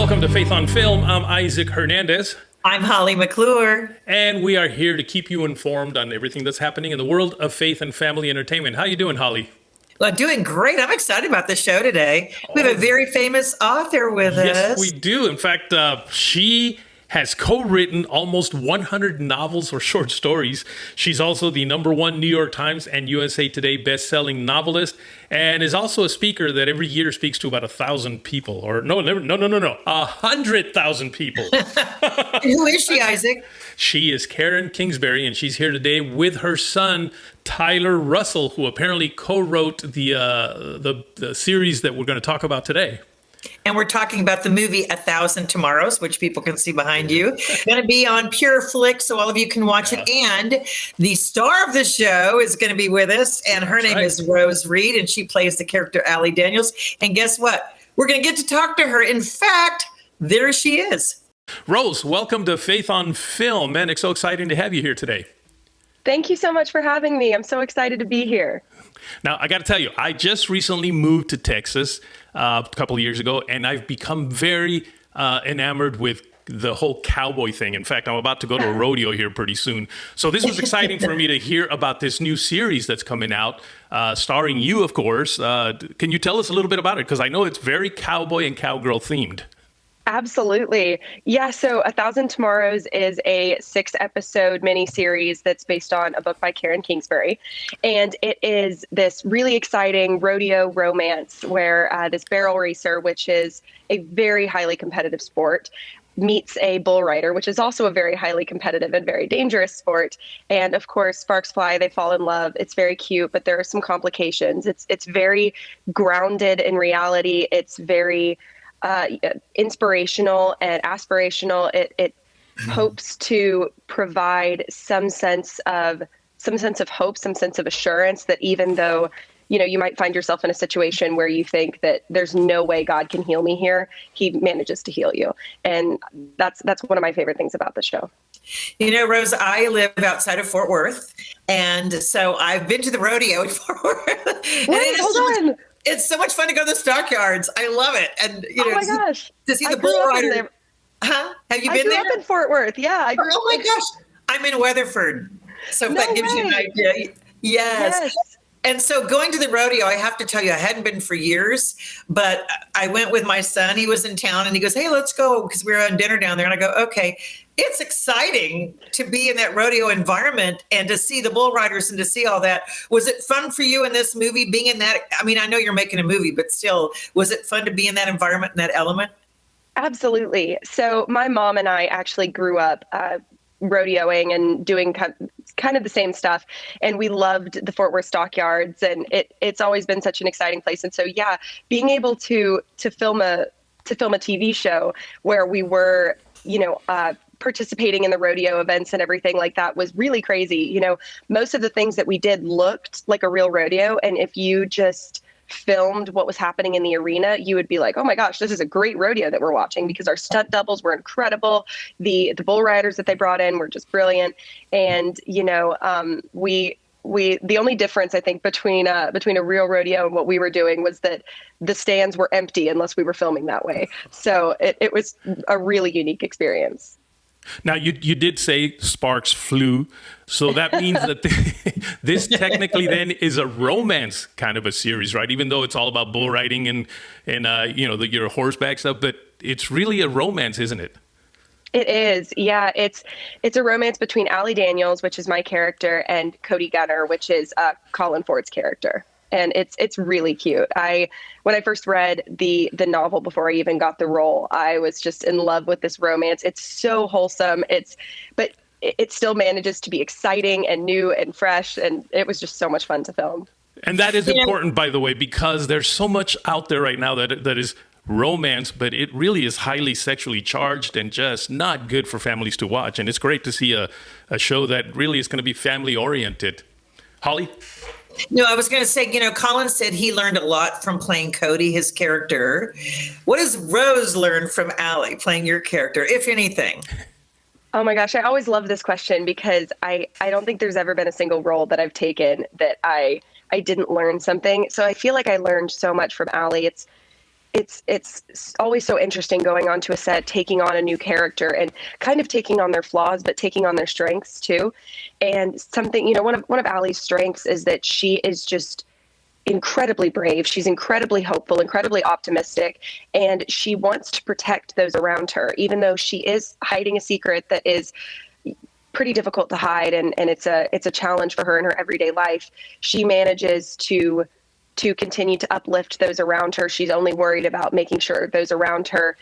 Welcome to Faith on Film. I'm Isaac Hernandez. I'm Holly McClure. And we are here to keep you informed on everything that's happening in the world of faith and family entertainment. How you doing, Holly? Well, doing great. I'm excited about the show today. We have a very famous author with us. Yes, we do. In fact, she has co-written almost 100 novels or short stories. She's also the #1 New York Times and USA Today best-selling novelist, and is also a speaker that every year speaks to about 1,000 people. Or no, 100,000 people. Who is she, Isaac? She is Karen Kingsbury, and she's here today with her son, Tyler Russell, who apparently co-wrote the series that we're going to talk about today. And we're talking about the movie 1,000 Tomorrows, which people can see behind you. Going to be on Pureflix, so all of you can watch it. And the star of the show is going to be with us, and her name is Rose Reid, and she plays the character Allie Daniels. And guess what? We're going to get to talk to her. In fact, there she is. Rose, welcome to Faith on Film. Man, it's so exciting to have you here today. Thank you so much for having me. I'm so excited to be here. Now, I got to tell you, I just recently moved to Texas a couple of years ago, and I've become very enamored with the whole cowboy thing. In fact, I'm about to go to a rodeo here pretty soon. So this was exciting for me to hear about this new series that's coming out, starring you, of course. Can you tell us a little bit about it? Because I know it's very cowboy and cowgirl themed. Absolutely. Yeah, so 1,000 Tomorrows is a 6-episode miniseries that's based on a book by Karen Kingsbury. And it is this really exciting rodeo romance where this barrel racer, which is a very highly competitive sport, meets a bull rider, which is also a very highly competitive and very dangerous sport. And of course, sparks fly, they fall in love. It's very cute, but there are some complications. It's very grounded in reality. It's very inspirational and aspirational. It hopes to provide some sense of hope, some sense of assurance that even though, you might find yourself in a situation where you think that there's no way God can heal me here, he manages to heal you. And that's one of my favorite things about the show. Rose, I live outside of Fort Worth. And so I've been to the rodeo in Fort Worth. Wait, hold on. It's so much fun to go to the stockyards. I love it. And oh my gosh, to see the bull rider. Huh? Have you been there? I grew up in Fort Worth. Yeah. Oh my gosh. I'm in Weatherford. So if that gives you an idea. Yes. And so going to the rodeo, I have to tell you, I hadn't been for years, but I went with my son. He was in town and he goes, "Hey, let's go," because we were on dinner down there. And I go, "Okay." It's exciting to be in that rodeo environment and to see the bull riders and to see all that. Was it fun for you in this movie, being in that? I mean, I know you're making a movie, but still, was it fun to be in that environment and that element? Absolutely. So my mom and I actually grew up rodeoing and doing kind of the same stuff. And we loved the Fort Worth stockyards, and it's always been such an exciting place. And so, yeah, being able to film a TV show where we were, participating in the rodeo events and everything like that was really crazy. Most of the things that we did looked like a real rodeo. And if you just filmed what was happening in the arena, you would be like, "Oh my gosh, this is a great rodeo that we're watching," because our stunt doubles were incredible. The bull riders that they brought in were just brilliant. And, the only difference, I think, between a real rodeo and what we were doing was that the stands were empty unless we were filming that way. So it was a really unique experience. Now, you did say sparks flew, so that means that this technically then is a romance kind of a series, right? Even though it's all about bull riding and your horseback stuff, but it's really a romance, isn't it? It is. Yeah, it's a romance between Allie Daniels, which is my character, and Cody Gunner, which is Colin Ford's character. And it's really cute. When I first read the novel before I even got the role, I was just in love with this romance. It's so wholesome. But it still manages to be exciting and new and fresh, and it was just so much fun to film. And that is important, by the way, because there's so much out there right now that is romance, but it really is highly sexually charged and just not good for families to watch. And it's great to see a show that really is going to be family oriented. Holly? No, I was going to say, Colin said he learned a lot from playing Cody, his character. What does Rose learn from Allie playing your character, if anything? Oh my gosh, I always love this question because I don't think there's ever been a single role that I've taken that I didn't learn something. So I feel like I learned so much from Allie. it's always so interesting going onto a set, taking on a new character and kind of taking on their flaws, but taking on their strengths too. And something, one of Allie's strengths is that she is just incredibly brave. She's incredibly hopeful, incredibly optimistic, and she wants to protect those around her, even though she is hiding a secret that is pretty difficult to hide, and it's a challenge for her in her everyday life. She manages to continue to uplift those around her. She's only worried about making sure those around her,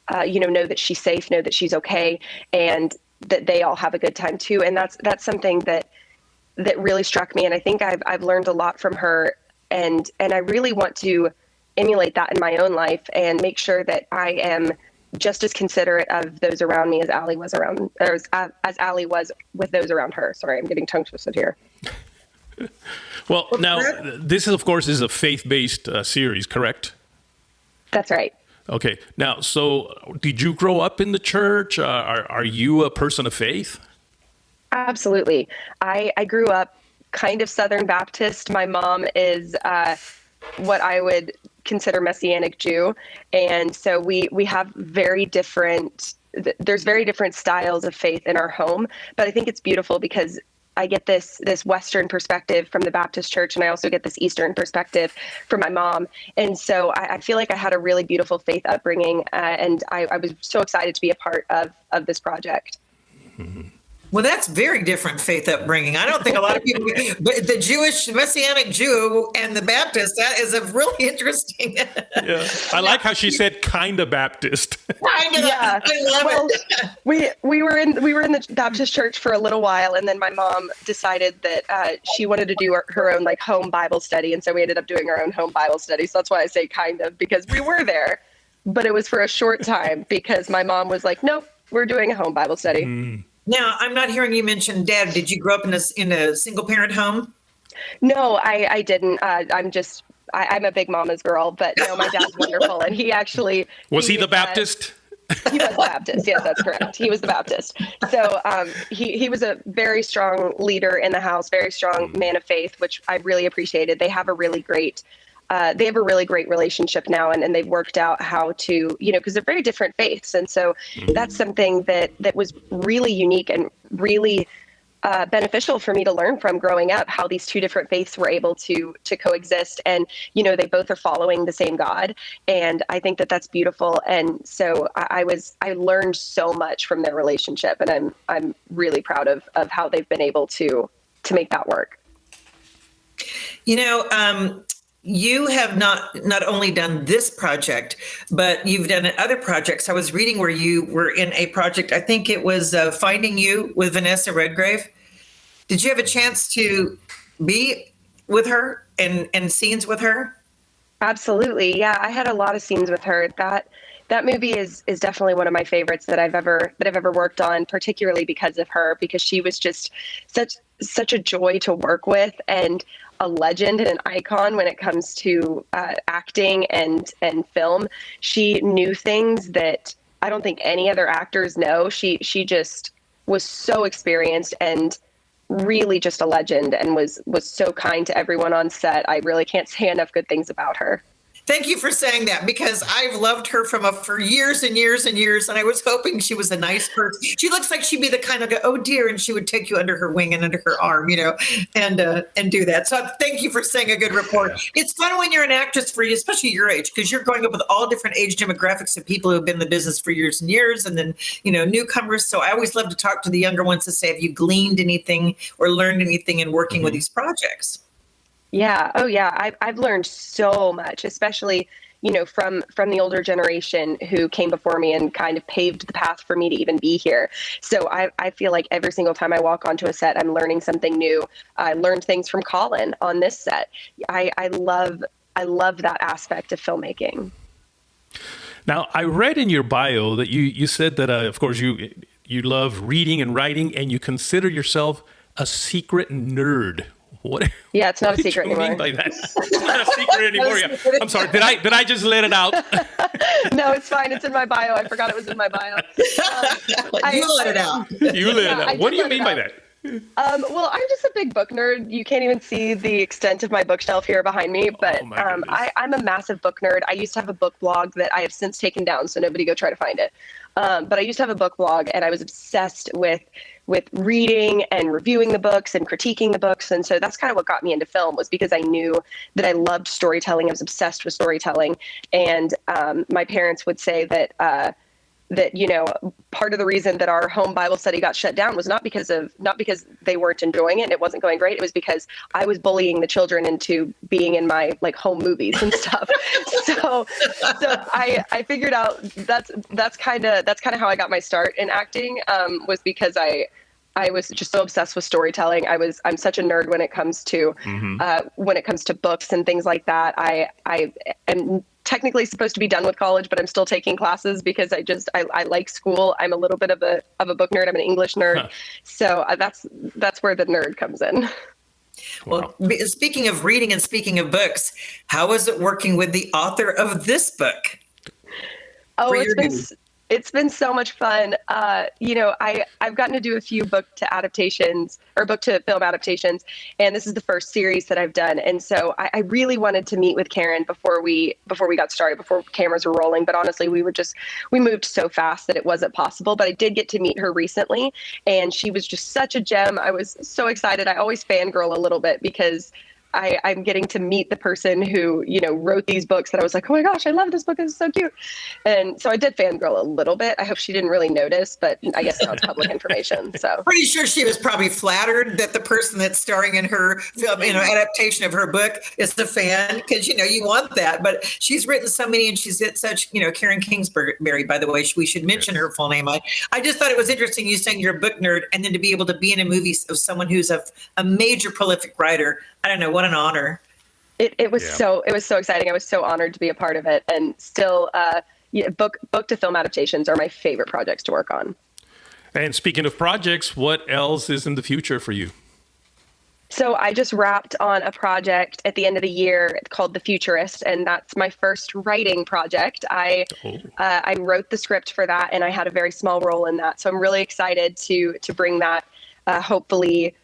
know that she's safe, know that she's okay, and that they all have a good time too. And that's something that really struck me. And I think I've learned a lot from her. And I really want to emulate that in my own life and make sure that I am just as considerate of those around me as Allie was as Allie was with those around her. Sorry, I'm getting tongue twisted here. Well, now this is, of course, is a faith-based series, correct? That's right. Okay. Now, so did you grow up in the church? Are you a person of faith? Absolutely. I grew up kind of Southern Baptist. My mom is what I would consider Messianic Jew. And so we have there's very different styles of faith in our home. But I think it's beautiful because I get this Western perspective from the Baptist church, and I also get this Eastern perspective from my mom. And so I feel like I had a really beautiful faith upbringing, and I was so excited to be a part of this project. Mm-hmm. Well, that's very different faith upbringing. I don't think a lot of people, but the Jewish Messianic Jew and the Baptist, that is a really interesting. Yeah. I like how she said kind of Baptist. Kind of, yeah. I love it. We were in the Baptist church for a little while, and then my mom decided that she wanted to do her own home Bible study, and so we ended up doing our own home Bible study. So that's why I say kind of, because we were there, but it was for a short time because my mom was like, "Nope, we're doing a home Bible study." Mm. Now, I'm not hearing you mention Dad. Did you grow up in a single parent home? No, I didn't. I'm a big mama's girl, but no, my dad's wonderful. And he actually... Was he the Baptist? He was the Baptist. Yes, that's correct. He was the Baptist. So he was a very strong leader in the house, very strong man of faith, which I really appreciated. They have a really great relationship now, and they've worked out how to, because they're very different faiths. And so that's something that was really unique and really beneficial for me to learn from growing up, how these two different faiths were able to coexist. And, they both are following the same God. And I think that that's beautiful. And so I learned so much from their relationship, and I'm really proud of how they've been able to make that work. You have not only done this project, but you've done other projects. I was reading where you were in a project, I think it was Finding You with Vanessa Redgrave. Did you have a chance to be with her and scenes with her? Absolutely. Yeah, I had a lot of scenes with her. That movie is definitely one of my favorites that I've ever worked on, particularly because of her, because she was just such a joy to work with and a legend and an icon when it comes to acting and film. She knew things that I don't think any other actors know. She just was so experienced and really just a legend, and was so kind to everyone on set. I really can't say enough good things about her. Thank you for saying that, because I've loved her for years and years and years, and I was hoping she was a nice person. She looks like she'd be the kind of, oh dear, and she would take you under her wing and under her arm, and do that. So thank you for saying a good report. It's fun when you're an actress, especially your age, because you're growing up with all different age demographics of people who've been in the business for years and years, and then newcomers. So I always love to talk to the younger ones to say, have you gleaned anything or learned anything in working with these projects? Yeah. Oh, yeah. I've learned so much, especially, from the older generation who came before me and kind of paved the path for me to even be here. So I feel like every single time I walk onto a set, I'm learning something new. I learned things from Colin on this set. I love that aspect of filmmaking. Now, I read in your bio that you said that, of course, you love reading and writing, and you consider yourself a secret nerd. What? Yeah, it's not a secret anymore. What do you mean by that? It's not a secret anymore. Yeah. I'm sorry. Did I just let it out? No, it's fine. It's in my bio. I forgot it was in my bio. You let it out. You let it out. What do you mean by that? Well, I'm just a big book nerd. You can't even see the extent of my bookshelf here behind me, but I'm a massive book nerd. I used to have a book blog that I have since taken down, so nobody go try to find it. But I used to have a book blog, and I was obsessed with reading and reviewing the books and critiquing the books. And so that's kind of what got me into film, was because I knew that I loved storytelling. I was obsessed with storytelling. And my parents would say that, part of the reason that our home Bible study got shut down was not because they weren't enjoying it and it wasn't going great. It was because I was bullying the children into being in my home movies and stuff. so I figured out that's kind of how I got my start in acting, was because I was just so obsessed with storytelling. I'm such a nerd when it comes to books and things like that. I am technically supposed to be done with college, but I'm still taking classes because I like school. I'm a little bit of a book nerd. I'm an English nerd. So that's where the nerd comes in. Well, speaking of reading and speaking of books, how is it working with the author of this book? Oh, it's been so much fun. I've gotten to do a few book to film adaptations, and this is the first series that I've done. And so I really wanted to meet with Karen before we got started, before cameras were rolling. But honestly, we moved so fast that it wasn't possible. But I did get to meet her recently, and she was just such a gem. I was so excited. I always fangirl a little bit because I'm getting to meet the person who, wrote these books that I was like, oh my gosh, I love this book. This is so cute. And so I did fangirl a little bit. I hope she didn't really notice, but I guess now it's public information. So pretty sure she was probably flattered that the person that's starring in her film, adaptation of her book is the fan, because, you want that. But she's written so many, and she's got such, Karen Kingsbury, by the way, we should mention her full name. I just thought it was interesting you saying you're a book nerd, and then to be able to be in a movie of someone who's a major prolific writer. I don't know, what an honor. It was so exciting. I was so honored to be a part of it. And still, book to film adaptations are my favorite projects to work on. And speaking of projects, what else is in the future for you? So I just wrapped on a project at the end of the year called The Futurist, and that's my first writing project. I wrote the script for that, and I had a very small role in that. So I'm really excited to bring that hopefully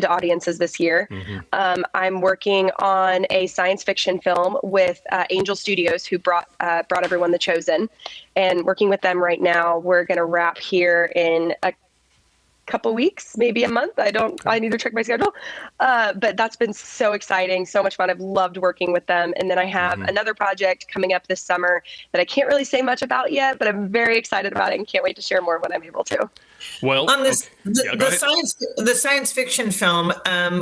to audiences this year. Mm-hmm. I'm working on a science fiction film with Angel Studios, who brought everyone The Chosen, and working with them right now. We're going to wrap here in a couple weeks, maybe a month. I need to check my schedule. But that's been so exciting, so much fun. I've loved working with them. And then I have another project coming up this summer that I can't really say much about yet, but I'm very excited about it and can't wait to share more when I'm able to. Well, on this, the science fiction film,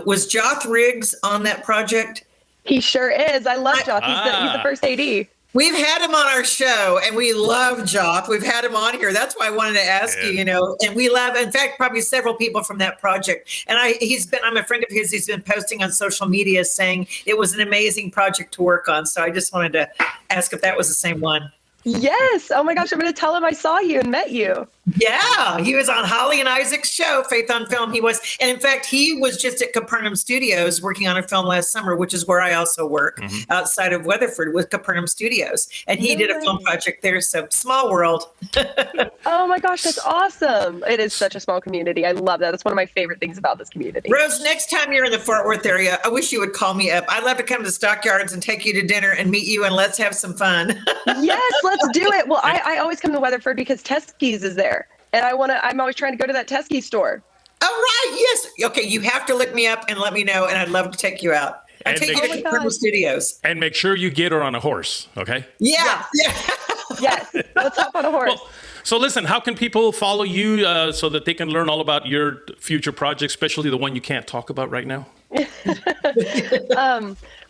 was Joth Riggs on that project? He sure is. I love Joth. He's the first AD. We've had him on our show, and we love Joth. We've had him on here. That's why I wanted to ask you, and we love, in fact, probably several people from that project. And I'm a friend of his. He's been posting on social media saying it was an amazing project to work on. So I just wanted to ask if that was the same one. Yes. Oh my gosh. I'm going to tell him I saw you and met you. Yeah. He was on Holly and Isaac's show, Faith on Film. He was. And in fact, he was just at Capernaum Studios working on a film last summer, which is where I also work outside of Weatherford with Capernaum Studios. And he did a film project there. So small world. Oh my gosh. That's awesome. It is such a small community. I love that. That's one of my favorite things about this community. Rose, next time you're in the Fort Worth area, I wish you would call me up. I'd love to come to the Stockyards and take you to dinner and meet you, and let's have some fun. Yes, let's do it. Well, I always come to Weatherford because Teskey's is there. And I'm always trying to go to that Teskey store. Oh, right. Yes. Okay. You have to look me up and let me know. And I'd love to take you out. I'll take you to Capernaum Studios. And make sure you get her on a horse. Okay. Yeah. Yes. Let's hop on a horse. Well, so listen, how can people follow you so that they can learn all about your future projects, especially the one you can't talk about right now?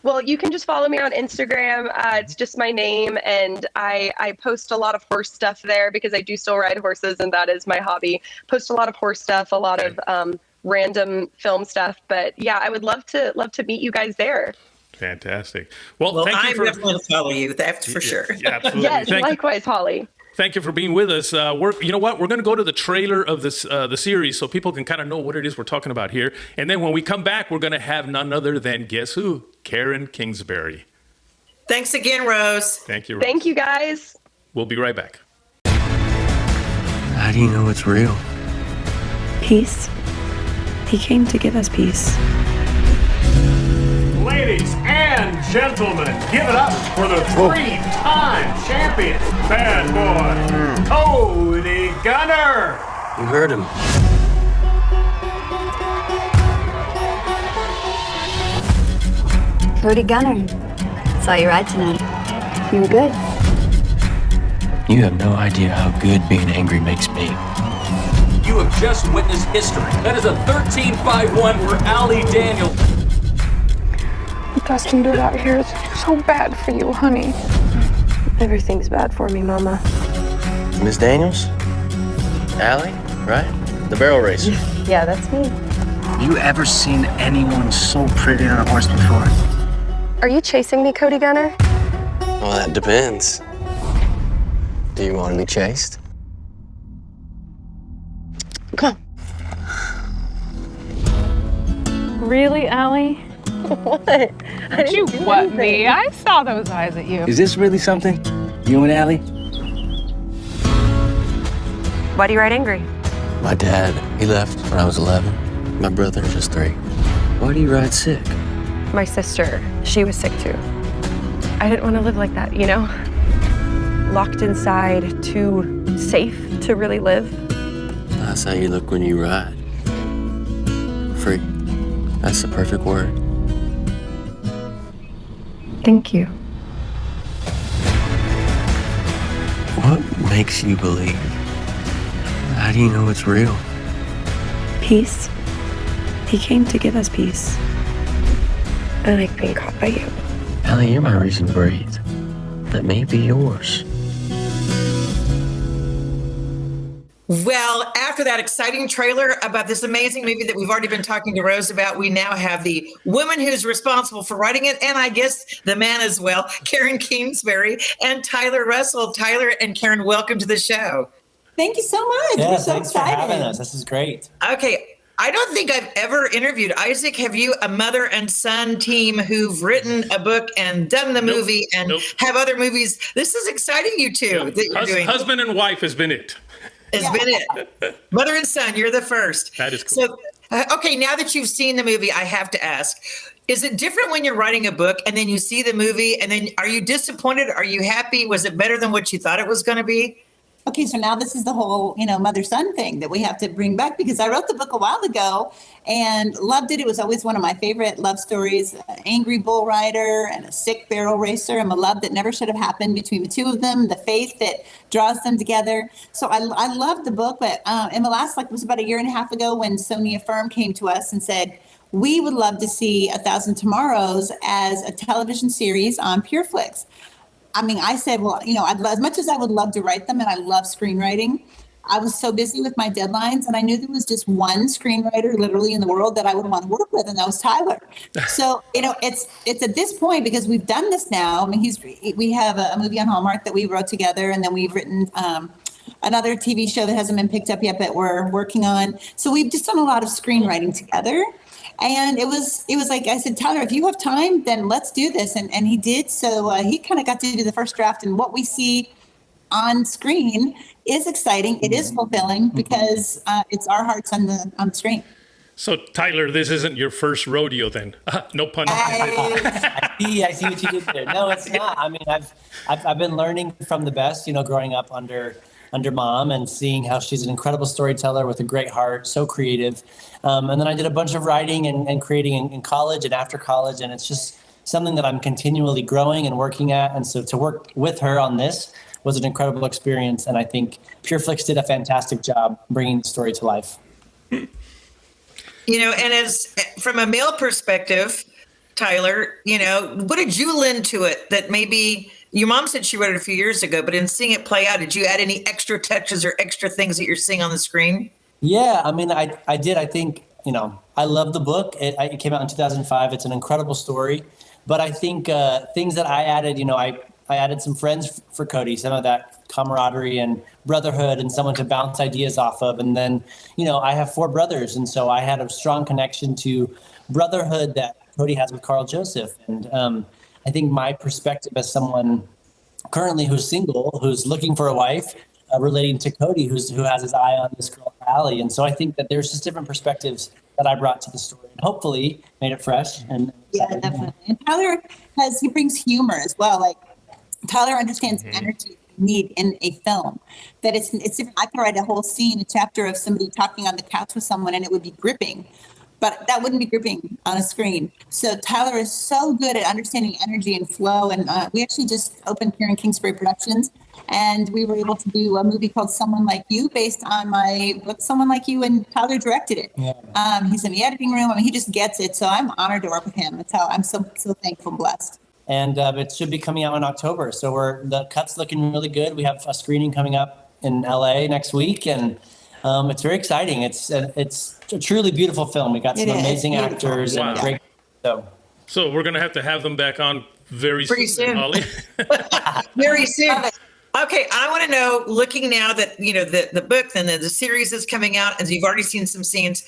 Well, you can just follow me on Instagram. It's just my name, and I post a lot of horse stuff there because I do still ride horses, and that is my hobby. Post a lot of horse stuff, a lot of random film stuff. But yeah, I would love to meet you guys there. Fantastic. Well, thank you I'm definitely going to follow you. That's for sure. Yeah, absolutely. Yes, likewise, Holly. Thank you for being with us. You know what? We're going to go to the trailer of this the series so people can kind of know what it is we're talking about here. And then when we come back, we're going to have none other than, guess who? Karen Kingsbury. Thanks again, Rose. Thank you, Rose. Thank you, guys. We'll be right back. How do you know it's real? Peace. He came to give us peace. Ladies and gentlemen, give it up for the three-time champion, bad boy, Cody Gunner. You heard him. Cody Gunner. Saw you ride tonight. You were good. You have no idea how good being angry makes me. You have just witnessed history. That is a 13-5-1 for Allie Daniels. What Dustin did out here is so bad for you, honey. Everything's bad for me, Mama. Miss Daniels? Allie, right? The barrel racer. Yeah, that's me. You ever seen anyone so pretty on a horse before? Are you chasing me, Cody Gunner? Well, that depends. Do you want to be chased? Come on. Really, Allie? What? Did you what me? I saw those eyes at you. Is this really something? You and Allie? Why do you ride angry? My dad, he left when I was 11. My brother is just 3. Why do you ride sick? My sister, she was sick too. I didn't want to live like that, you know? Locked inside, too safe to really live. That's how you look when you ride. Free. That's the perfect word. Thank you. What makes you believe? How do you know it's real? Peace. He came to give us peace. I like being caught by you. Allie, you're my reason to breathe. Let me be yours. Well, after that exciting trailer about this amazing movie that we've already been talking to Rose about, we now have the woman who's responsible for writing it, and I guess the man as well, Karen Kingsbury and Tyler Russell. Tyler and Karen, welcome to the show. Thank you so much. Yeah, We're so thanks excited. for having us. This is great. Okay. I don't think I've ever interviewed Isaac. Have you a mother and son team who've written a book and done the movie and have other movies? This is exciting, you two, that you're doing. Husband and wife has been it. Been it. Mother and son, you're the first. That is cool. So, okay, now that you've seen the movie, I have to ask, is it different when you're writing a book and then you see the movie and then are you disappointed? Are you happy? Was it better than what you thought it was going to be? Okay, so now this is the whole, mother-son thing that we have to bring back because I wrote the book a while ago and loved it. It was always one of my favorite love stories, an angry bull rider and a sick barrel racer, and a love that never should have happened between the two of them, the faith that draws them together. So I loved the book, but in the last, it was about a year and a half ago when Sonia Firm came to us and said, we would love to see 1,000 Tomorrows as a television series on Pureflix. I mean, I said, well, as much as I would love to write them and I love screenwriting, I was so busy with my deadlines and I knew there was just one screenwriter literally in the world that I would want to work with, and that was Tyler. So, it's at this point because we've done this now. I mean, we have a movie on Hallmark that we wrote together, and then we've written another TV show that hasn't been picked up yet, but we're working on. So we've just done a lot of screenwriting together. And it was like, I said, Tyler, if you have time, then let's do this. And he did. So he kind of got to do the first draft. And what we see on screen is exciting. It is fulfilling because it's our hearts on the screen. So, Tyler, this isn't your first rodeo then? No pun intended. I see what you did there. No, it's not. I mean, I've been learning from the best, growing up under Mom and seeing how she's an incredible storyteller with a great heart, so creative. And then I did a bunch of writing and creating in college and after college, and it's just something that I'm continually growing and working at. And so to work with her on this was an incredible experience, and I think Pureflix did a fantastic job bringing the story to life. And as from a male perspective, Tyler, what did you lend to it that maybe your mom said she wrote it a few years ago, but in seeing it play out, did you add any extra touches or extra things that you're seeing on the screen? Yeah, I mean, I did. I think, I love the book. It came out in 2005. It's an incredible story. But I think things that I added, I added some friends for Cody, some of that camaraderie and brotherhood and someone to bounce ideas off of. And then, I have 4 brothers. And so I had a strong connection to brotherhood that Cody has with Carl Joseph. And I think my perspective as someone currently who's single, who's looking for a wife, relating to Cody, who has his eye on this girl, Allie. And so I think that there's just different perspectives that I brought to the story, and hopefully made it fresh. And yeah, definitely. And Tyler he brings humor as well. Like Tyler understands energy you need in a film. That it's different. I could write a whole scene, a chapter of somebody talking on the couch with someone, and it would be gripping. But that wouldn't be gripping on a screen. So Tyler is so good at understanding energy and flow. And we actually just opened here in Kingsbury Productions, and we were able to do a movie called Someone Like You, based on my book, Someone Like You, and Tyler directed it. Yeah. He's in the editing room. I mean, he just gets it. So I'm honored to work with him. That's how I'm so thankful and blessed. And it should be coming out in October. So the cut's looking really good. We have a screening coming up in LA next week, and it's very exciting. It's a truly beautiful film. We got some amazing actors and great. So we're gonna have to have them back on pretty soon, Holly. Very soon. Okay, I want to know, looking now that the book and the series is coming out, and you've already seen some scenes.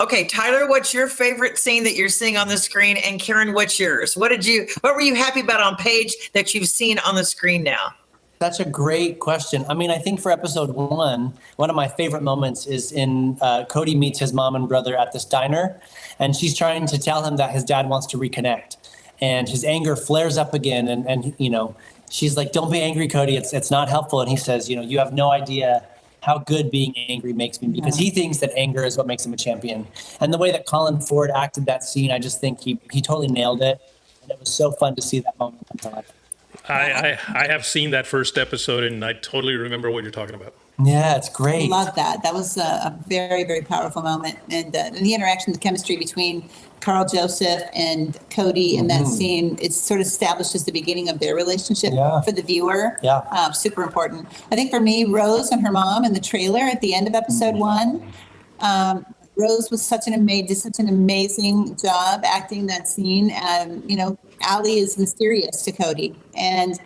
Okay, Tyler, what's your favorite scene that you're seeing on the screen? And Karen, what's yours? What were you happy about on page that you've seen on the screen now? That's a great question. I mean, I think for episode 1 of my favorite moments is in Cody meets his mom and brother at this diner, and she's trying to tell him that his dad wants to reconnect, and his anger flares up again. And she's like, "Don't be angry, Cody. It's not helpful." And he says, "You have no idea how good being angry makes me," because he thinks that anger is what makes him a champion. And the way that Colin Ford acted that scene, I just think he totally nailed it. And it was so fun to see that moment come to life. I have seen that first episode, and I totally remember what you're talking about. Yeah, it's great. Love that. That was a very, very powerful moment. And the interaction, the chemistry between Carl Joseph and Cody in that scene, it sort of establishes the beginning of their relationship for the viewer. Yeah. Super important. I think for me, Rose and her mom in the trailer at the end of episode 1, Rose was did such an amazing job acting that scene. Allie is mysterious to Cody, and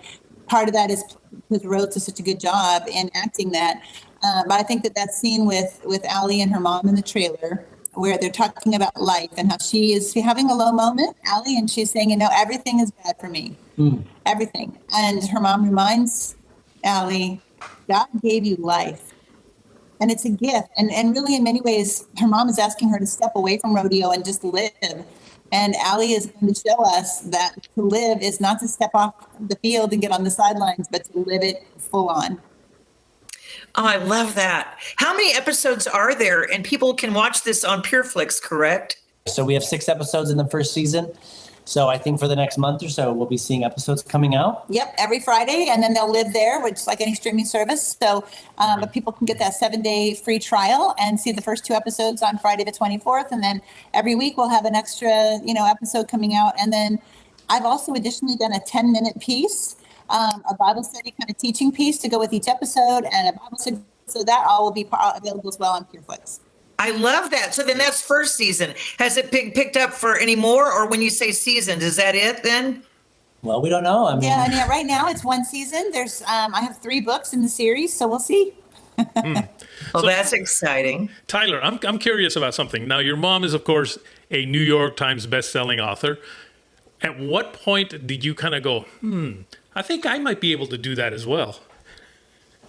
part of that is because Rose does such a good job in acting that. But I think that scene with Allie and her mom in the trailer, where they're talking about life and how she is having a low moment, Allie, and she's saying, everything is bad for me, everything. And her mom reminds Allie, God gave you life. And it's a gift. And really, in many ways, her mom is asking her to step away from rodeo and just live. And Allie is going to show us that to live is not to step off the field and get on the sidelines, but to live it full on. Oh, I love that. How many episodes are there? And people can watch this on Pureflix, correct? So we have 6 episodes in the first season. So I think for the next month or so, we'll be seeing episodes coming out. Yep, every Friday, and then they'll live there, which is like any streaming service. So but people can get that 7-day free trial and see the first 2 episodes on Friday the 24th. And then every week we'll have an extra, episode coming out. And then I've also additionally done a 10-minute piece, a Bible study kind of teaching piece to go with each episode, and a Bible study. So that all will be available as well on Pureflix. I love that. So then that's first season. Has it picked up for any more, or when you say seasoned, is that it then? Well, we don't know. Right now it's 1 season. There's I have 3 books in the series, so we'll see. Well, that's exciting. Tyler, I'm curious about something. Now, your mom is, of course, a New York Times best-selling author. At what point did you kind of go, I think I might be able to do that as well?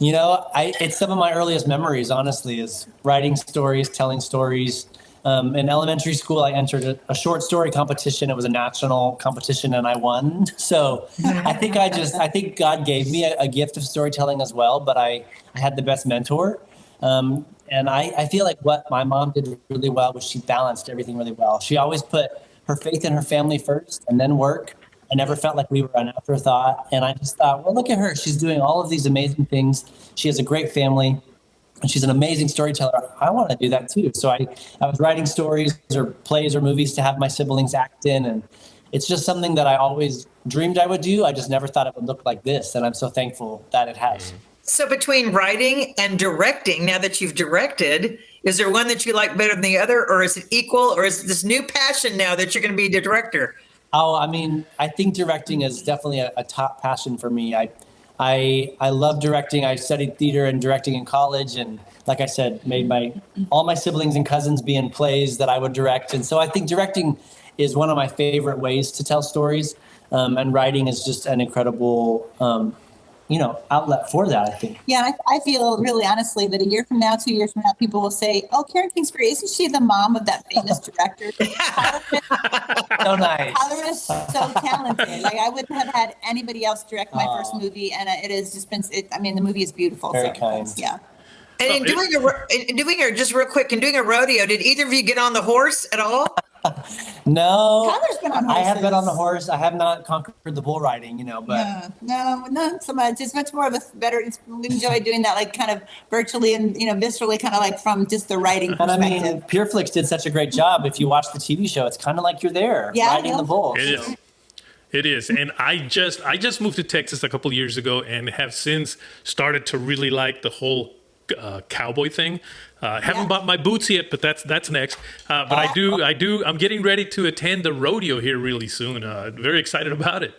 It's some of my earliest memories, honestly, is writing stories, telling stories. In elementary school, I entered a short story competition. It was a national competition, and I won. So I think God gave me a gift of storytelling as well, but I had the best mentor. And I feel like what my mom did really well was she balanced everything really well. She always put her faith in her family first and then work. I never felt like we were an afterthought. And I just thought, well, look at her. She's doing all of these amazing things. She has a great family, and she's an amazing storyteller. I want to do that too. So I was writing stories or plays or movies to have my siblings act in. And it's just something that I always dreamed I would do. I just never thought it would look like this. And I'm so thankful that it has. So between writing and directing, now that you've directed, is there one that you like better than the other, or is it equal, or is it this new passion now that you're going to be the director? Oh, I think directing is definitely a top passion for me. I love directing. I studied theater and directing in college, and like I said, made all my siblings and cousins be in plays that I would direct. And so I think directing is one of my favorite ways to tell stories. And writing is just an incredible, outlet for that, I think. Yeah, I feel really honestly that a year from now, 2 years from now, people will say, "Oh, Karen Kingsbury, isn't she the mom of that famous director?" So nice. Tyler is so talented. Like, I wouldn't have had anybody else direct my first movie, and it has just been. The movie is beautiful. Very kind. Yeah. And in doing just real quick, in doing a rodeo, did either of you get on the horse at all? No. Tyler's been on I horses. have been on the horse. I have not conquered the bull riding, but no, not so much. It's much more of enjoy doing that, like kind of virtually and viscerally, kind of like from just the writing perspective. And I mean, Pureflix did such a great job. If you watch the TV show, it's kind of like you're there riding the bull. It is. And I just moved to Texas a couple of years ago and have since started to really like the whole cowboy thing. Haven't bought my boots yet, but that's next. But I do. I'm getting ready to attend the rodeo here really soon. Very excited about it.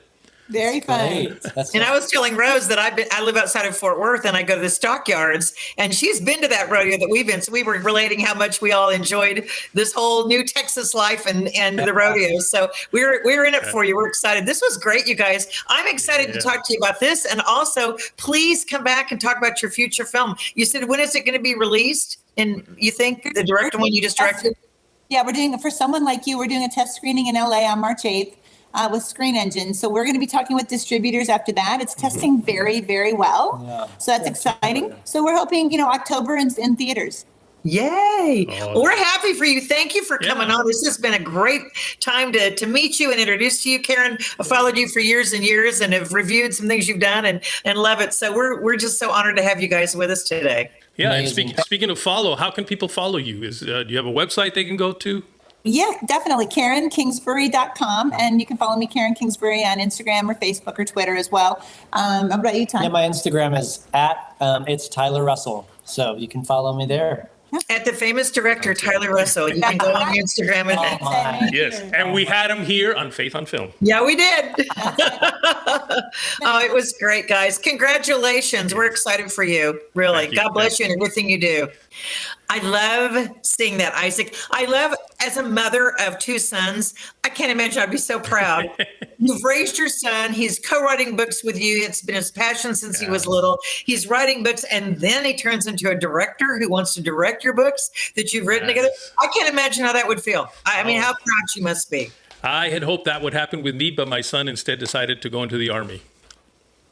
Very fun. And I was telling Rose that I live outside of Fort Worth and I go to the stockyards, and she's been to that rodeo that we've been. So we were relating how much we all enjoyed this whole new Texas life and the rodeo. So we're in it for you. We're excited. This was great, you guys. I'm excited to talk to you about this, and also please come back and talk about your future film. You said, when is it going to be released? And you think the director one you just directed? Yeah, we're doing, for someone like you, we're doing a test screening in LA on March 8th. With Screen Engine. So we're going to be talking with distributors after that. It's testing very, very well. Yeah. So that's exciting. So we're hoping, October in theaters. Yay. Well, we're happy for you. Thank you for coming on. This has been a great time to meet you and introduce you. Karen, I followed you for years and years and have reviewed some things you've done and love it. So we're just so honored to have you guys with us today. Yeah. Amazing. And speaking of follow, how can people follow you? Do you have a website they can go to? Yeah, definitely. KarenKingsbury.com. And you can follow me, Karen Kingsbury, on Instagram or Facebook or Twitter as well. How about you, Ty? Yeah, my Instagram is it's Tyler Russell. So you can follow me there. At the famous director, Tyler Russell. You can go on Instagram. Yes. And we had him here on Faith on Film. Yeah, we did. It was great, guys. Congratulations. We're excited for you. Really. God bless you and everything you do. I love seeing that, Isaac. I love, as a mother of two sons, I can't imagine. I'd be so proud. You've raised your son. He's co-writing books with you. It's been his passion since he was little. He's writing books, and then he turns into a director who wants to direct your books that you've written together. I can't imagine how that would feel. I mean, how proud you must be. I had hoped that would happen with me, but my son instead decided to go into the Army.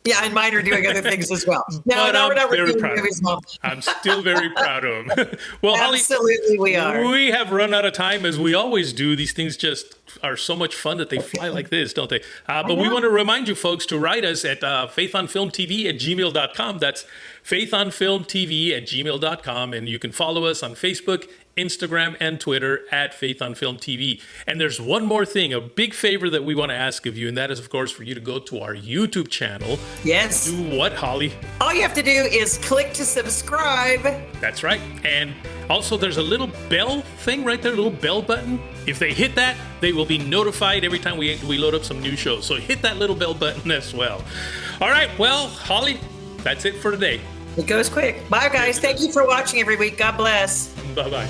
Yeah, and mine are doing other things as well. No, we're not very proud. I'm still very proud of him. Well, absolutely, we are. We have run out of time, as we always do. These things just are so much fun that they fly like this, don't they? But we want to remind you folks to write us at faithonfilmtv@gmail.com. That's faithonfilmtv@gmail.com. And you can follow us on Facebook, Instagram, and Twitter at Faith on Film TV. And there's one more thing, a big favor that we want to ask of you, and that is, of course, for you to go to our YouTube channel. Yes. Do what, Holly? All you have to do is click to subscribe. That's right. And also, there's a little bell thing right there, a little bell button. If they hit that, they will be notified every time we load up some new shows. So hit that little bell button as well. All right. Well, Holly, that's it for today. It goes quick. Bye, guys. Thank you for watching every week. God bless. Bye-bye.